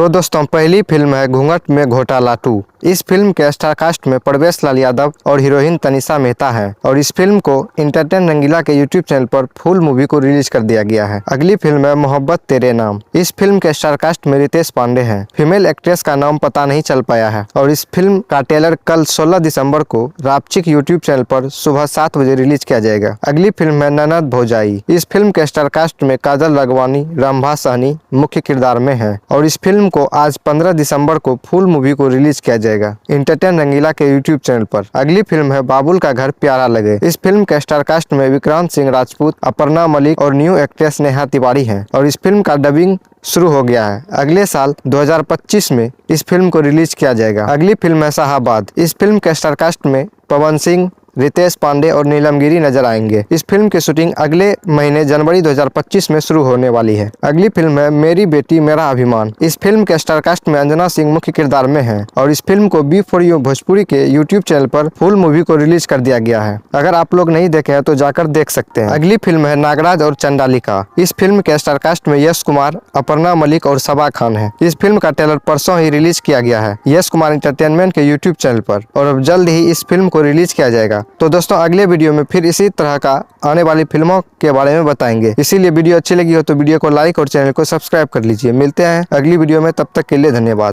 तो दोस्तों पहली फिल्म है घूंघट में घोटाला 2। इस फिल्म के स्टार कास्ट में प्रवेश लाल यादव और हीरोइन तनिषा मेहता है और इस फिल्म को इंटरटेन रंगीला के यूट्यूब चैनल पर फुल मूवी को रिलीज कर दिया गया है। अगली फिल्म है मोहब्बत तेरे नाम। इस फिल्म के स्टार कास्ट में रितेश पांडे हैं। फीमेल एक्ट्रेस का नाम पता नहीं चल पाया है और इस फिल्म का ट्रेलर कल 16 दिसंबर को रापचिक यूट्यूब चैनल पर सुबह 7 बजे रिलीज किया जाएगा। अगली फिल्म है ननद भौजाई। इस फिल्म के स्टार कास्ट में काजल राघवानी, रंभा सहनी मुख्य किरदार में है और इस फिल्म को आज 15 दिसंबर को फुल मूवी को रिलीज किया जाएगा इंटरटेन रंगीला के यूट्यूब चैनल पर। अगली फिल्म है बाबुल का घर प्यारा लगे। इस फिल्म के स्टार कास्ट में विक्रांत सिंह राजपूत, अपर्णा मलिक और न्यू एक्ट्रेस नेहा तिवारी हैं और इस फिल्म का डबिंग शुरू हो गया है। अगले साल 2025 में इस फिल्म को रिलीज किया जाएगा। अगली फिल्म है शाहबाद। इस फिल्म के स्टार कास्ट में पवन सिंह, रितेश पांडे और नीलम गिरी नजर आएंगे। इस फिल्म की शूटिंग अगले महीने जनवरी 2025 में शुरू होने वाली है। अगली फिल्म है मेरी बेटी मेरा अभिमान। इस फिल्म के स्टार कास्ट में अंजना सिंह मुख्य किरदार में है और इस फिल्म को बी फॉर यू भोजपुरी के यूट्यूब चैनल पर फुल मूवी को रिलीज कर दिया गया है। अगर आप लोग नहीं देखे हैं तो जाकर देख सकते हैं। अगली फिल्म है नागराज और चंडालिका। इस फिल्म के स्टार कास्ट में यश कुमार, अपर्णा मलिक और सबा खान है। इस फिल्म का ट्रेलर परसों ही रिलीज किया गया है यश कुमार एंटरटेनमेंट के यूट्यूब चैनल पर और अब जल्द ही इस फिल्म को रिलीज किया जाएगा। तो दोस्तों अगले वीडियो में फिर इसी तरह का आने वाली फिल्मों के बारे में बताएंगे। इसीलिए वीडियो अच्छी लगी हो तो वीडियो को लाइक और चैनल को सब्सक्राइब कर लीजिए। मिलते हैं अगली वीडियो में, तब तक के लिए धन्यवाद।